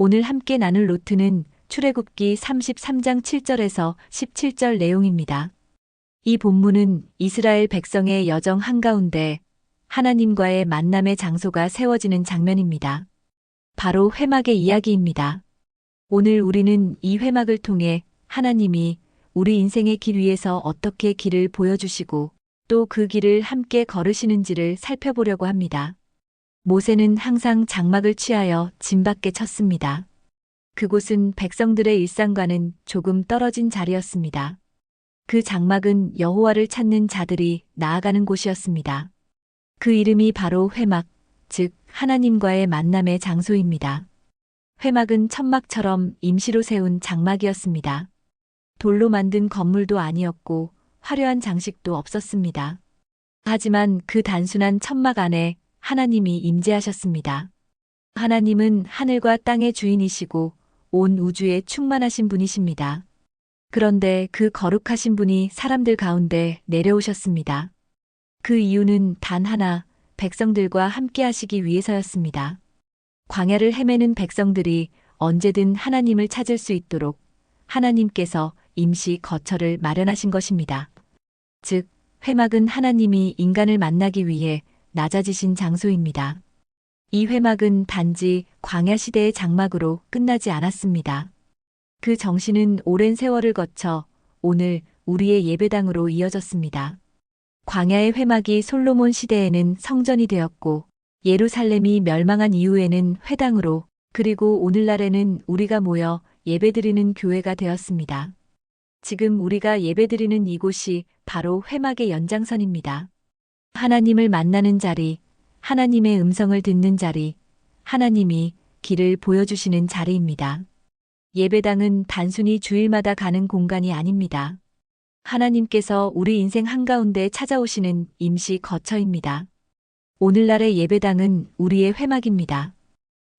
오늘 함께 나눌 노트는 출애굽기 33장 7절에서 17절 내용입니다. 이 본문은 이스라엘 백성의 여정 한가운데 하나님과의 만남의 장소가 세워지는 장면입니다. 바로 회막의 이야기입니다. 오늘 우리는 이 회막을 통해 하나님이 우리 인생의 길 위에서 어떻게 길을 보여주시고 또 그 길을 함께 걸으시는지를 살펴보려고 합니다. 모세는 항상 장막을 취하여 진 밖에 쳤습니다. 그곳은 백성들의 일상과는 조금 떨어진 자리였습니다. 그 장막은 여호와를 찾는 자들이 나아가는 곳이었습니다. 그 이름이 바로 회막, 즉 하나님과의 만남의 장소입니다. 회막은 천막처럼 임시로 세운 장막이었습니다. 돌로 만든 건물도 아니었고 화려한 장식도 없었습니다. 하지만 그 단순한 천막 안에 하나님이 임재하셨습니다. 하나님은 하늘과 땅의 주인이시고 온 우주에 충만하신 분이십니다. 그런데 그 거룩하신 분이 사람들 가운데 내려오셨습니다. 그 이유는 단 하나, 백성들과 함께 하시기 위해서였습니다. 광야를 헤매는 백성들이 언제든 하나님을 찾을 수 있도록 하나님께서 임시 거처를 마련하신 것입니다. 즉, 회막은 하나님이 인간을 만나기 위해 낮아지신 장소입니다. 이 회막은 단지 광야 시대의 장막으로 끝나지 않았습니다. 그 정신은 오랜 세월을 거쳐 오늘 우리의 예배당으로 이어졌습니다. 광야의 회막이 솔로몬 시대에는 성전이 되었고 예루살렘이 멸망한 이후에는 회당으로 그리고 오늘날에는 우리가 모여 예배드리는 교회가 되었습니다. 지금 우리가 예배드리는 이곳이 바로 회막의 연장선입니다. 하나님을 만나는 자리, 하나님의 음성을 듣는 자리, 하나님이 길을 보여주시는 자리입니다. 예배당은 단순히 주일마다 가는 공간이 아닙니다. 하나님께서 우리 인생 한가운데 찾아오시는 임시 거처입니다. 오늘날의 예배당은 우리의 회막입니다.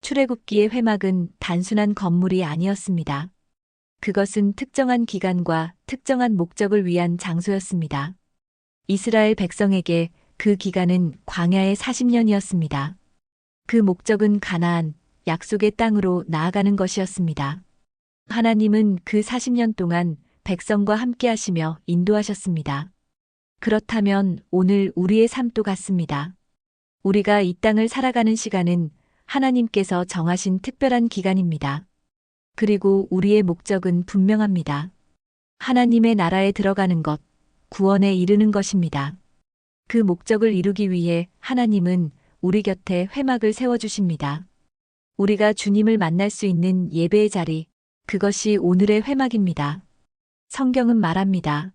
출애굽기의 회막은 단순한 건물이 아니었습니다. 그것은 특정한 기간과 특정한 목적을 위한 장소였습니다. 이스라엘 백성에게 그 기간은 광야의 40년이었습니다. 그 목적은 가나안, 약속의 땅으로 나아가는 것이었습니다. 하나님은 그 40년 동안 백성과 함께 하시며 인도하셨습니다. 그렇다면 오늘 우리의 삶도 같습니다. 우리가 이 땅을 살아가는 시간은 하나님께서 정하신 특별한 기간입니다. 그리고 우리의 목적은 분명합니다. 하나님의 나라에 들어가는 것, 구원에 이르는 것입니다. 그 목적을 이루기 위해 하나님은 우리 곁에 회막을 세워주십니다. 우리가 주님을 만날 수 있는 예배의 자리, 그것이 오늘의 회막입니다. 성경은 말합니다.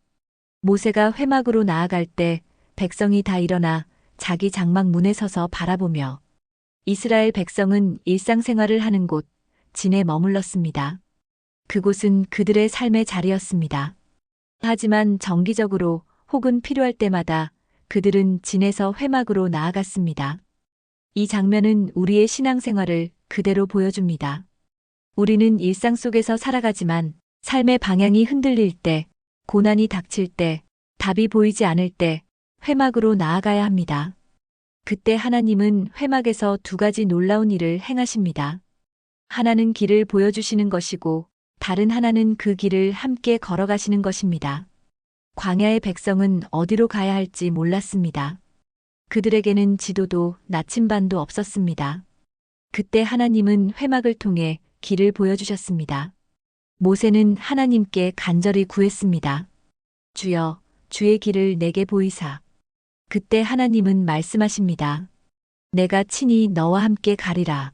모세가 회막으로 나아갈 때 백성이 다 일어나 자기 장막 문에 서서 바라보며 이스라엘 백성은 일상생활을 하는 곳, 진에 머물렀습니다. 그곳은 그들의 삶의 자리였습니다. 하지만 정기적으로 혹은 필요할 때마다 그들은 진에서 회막으로 나아갔습니다. 이 장면은 우리의 신앙생활을 그대로 보여줍니다. 우리는 일상 속에서 살아가지만 삶의 방향이 흔들릴 때, 고난이 닥칠 때, 답이 보이지 않을 때 회막으로 나아가야 합니다. 그때 하나님은 회막에서 두 가지 놀라운 일을 행하십니다. 하나는 길을 보여주시는 것이고 다른 하나는 그 길을 함께 걸어가시는 것입니다. 광야의 백성은 어디로 가야 할지 몰랐습니다. 그들에게는 지도도 나침반도 없었습니다. 그때 하나님은 회막을 통해 길을 보여주셨습니다. 모세는 하나님께 간절히 구했습니다. 주여, 주의 길을 내게 보이사. 그때 하나님은 말씀하십니다. 내가 친히 너와 함께 가리라.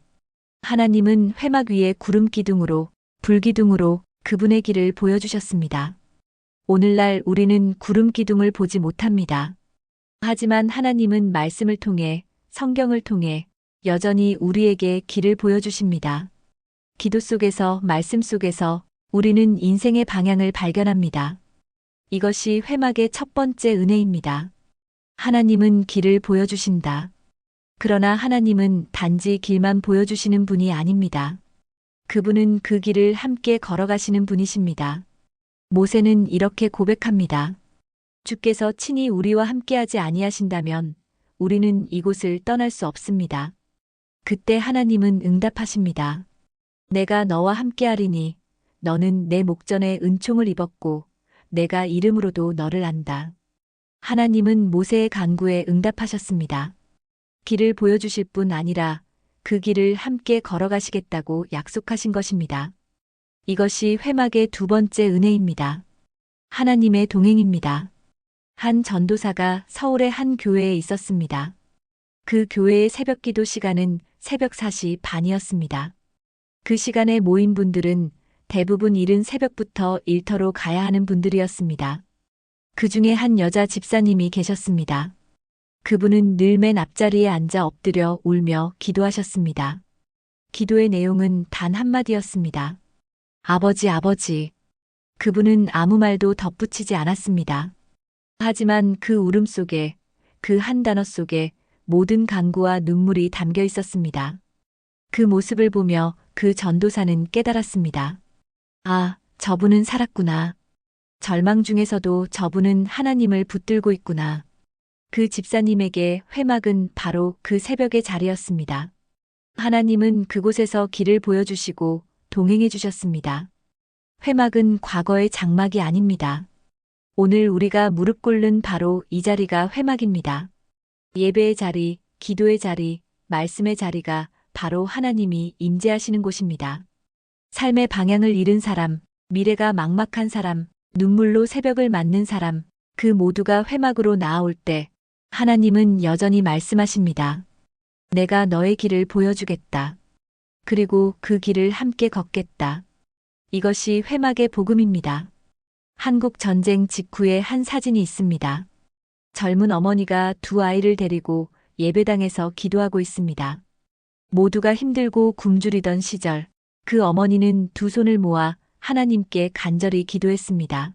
하나님은 회막 위에 구름 기둥으로, 불 기둥으로 그분의 길을 보여주셨습니다. 오늘날 우리는 구름 기둥을 보지 못합니다. 하지만 하나님은 말씀을 통해, 성경을 통해 여전히 우리에게 길을 보여주십니다. 기도 속에서, 말씀 속에서 우리는 인생의 방향을 발견합니다. 이것이 회막의 첫 번째 은혜입니다. 하나님은 길을 보여주신다. 그러나 하나님은 단지 길만 보여주시는 분이 아닙니다. 그분은 그 길을 함께 걸어가시는 분이십니다. 모세는 이렇게 고백합니다. 주께서 친히 우리와 함께하지 아니하신다면 우리는 이곳을 떠날 수 없습니다. 그때 하나님은 응답하십니다. 내가 너와 함께하리니 너는 내 목전에 은총을 입었고 내가 이름으로도 너를 안다. 하나님은 모세의 간구에 응답하셨습니다. 길을 보여주실 뿐 아니라 그 길을 함께 걸어가시겠다고 약속하신 것입니다. 이것이 회막의 두 번째 은혜입니다. 하나님의 동행입니다. 한 전도사가 서울의 한 교회에 있었습니다. 그 교회의 새벽 기도 시간은 새벽 4시 반이었습니다. 그 시간에 모인 분들은 대부분 이른 새벽부터 일터로 가야 하는 분들이었습니다. 그 중에 한 여자 집사님이 계셨습니다. 그분은 늘 맨 앞자리에 앉아 엎드려 울며 기도하셨습니다. 기도의 내용은 단 한마디였습니다. 아버지, 아버지. 그분은 아무 말도 덧붙이지 않았습니다. 하지만 그 울음 속에, 그 한 단어 속에 모든 간구와 눈물이 담겨 있었습니다. 그 모습을 보며 그 전도사는 깨달았습니다. 아, 저분은 살았구나. 절망 중에서도 저분은 하나님을 붙들고 있구나. 그 집사님에게 회막은 바로 그 새벽의 자리였습니다. 하나님은 그곳에서 길을 보여주시고 동행해 주셨습니다. 회막은 과거의 장막이 아닙니다. 오늘 우리가 무릎 꿇는 바로 이 자리가 회막입니다. 예배의 자리, 기도의 자리, 말씀의 자리가 바로 하나님이 임재하시는 곳입니다. 삶의 방향을 잃은 사람, 미래가 막막한 사람, 눈물로 새벽을 맞는 사람, 그 모두가 회막으로 나아올 때 하나님은 여전히 말씀하십니다. 내가 너의 길을 보여주겠다. 그리고 그 길을 함께 걷겠다. 이것이 회막의 복음입니다. 한국 전쟁 직후에 한 사진이 있습니다. 젊은 어머니가 두 아이를 데리고 예배당에서 기도하고 있습니다. 모두가 힘들고 굶주리던 시절, 그 어머니는 두 손을 모아 하나님께 간절히 기도했습니다.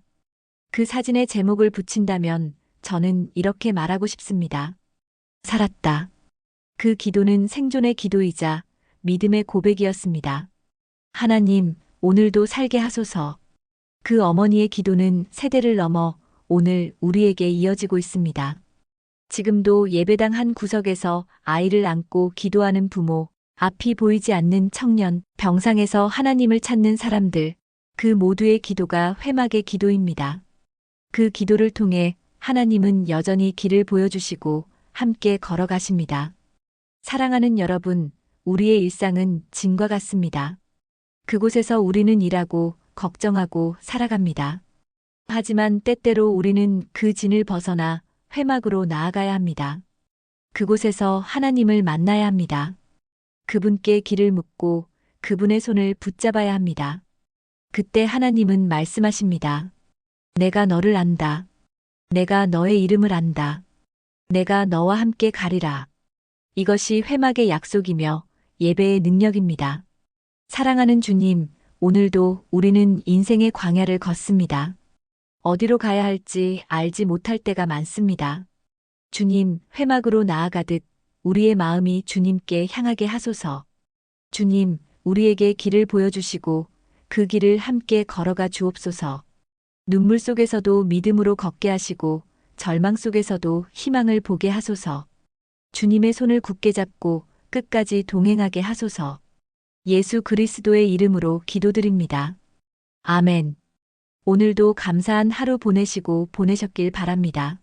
그 사진에 제목을 붙인다면 저는 이렇게 말하고 싶습니다. 살았다. 그 기도는 생존의 기도이자 믿음의 고백이었습니다. 하나님, 오늘도 살게 하소서. 그 어머니의 기도는 세대를 넘어 오늘 우리에게 이어지고 있습니다. 지금도 예배당 한 구석에서 아이를 안고 기도하는 부모, 앞이 보이지 않는 청년, 병상에서 하나님을 찾는 사람들, 그 모두의 기도가 회막의 기도입니다. 그 기도를 통해 하나님은 여전히 길을 보여주시고 함께 걸어가십니다. 사랑하는 여러분, 우리의 일상은 진과 같습니다. 그곳에서 우리는 일하고 걱정하고 살아갑니다. 하지만 때때로 우리는 그 진을 벗어나 회막으로 나아가야 합니다. 그곳에서 하나님을 만나야 합니다. 그분께 길을 묻고 그분의 손을 붙잡아야 합니다. 그때 하나님은 말씀하십니다. 내가 너를 안다. 내가 너의 이름을 안다. 내가 너와 함께 가리라. 이것이 회막의 약속이며 예배의 능력입니다. 사랑하는 주님, 오늘도 우리는 인생의 광야를 걷습니다. 어디로 가야 할지 알지 못할 때가 많습니다. 주님, 회막으로 나아가듯 우리의 마음이 주님께 향하게 하소서. 주님, 우리에게 길을 보여주시고 그 길을 함께 걸어가 주옵소서. 눈물 속에서도 믿음으로 걷게 하시고 절망 속에서도 희망을 보게 하소서. 주님의 손을 굳게 잡고 끝까지 동행하게 하소서. 예수 그리스도의 이름으로 기도드립니다. 아멘. 오늘도 감사한 하루 보내셨길 바랍니다.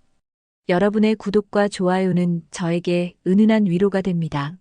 여러분의 구독과 좋아요는 저에게 은은한 위로가 됩니다.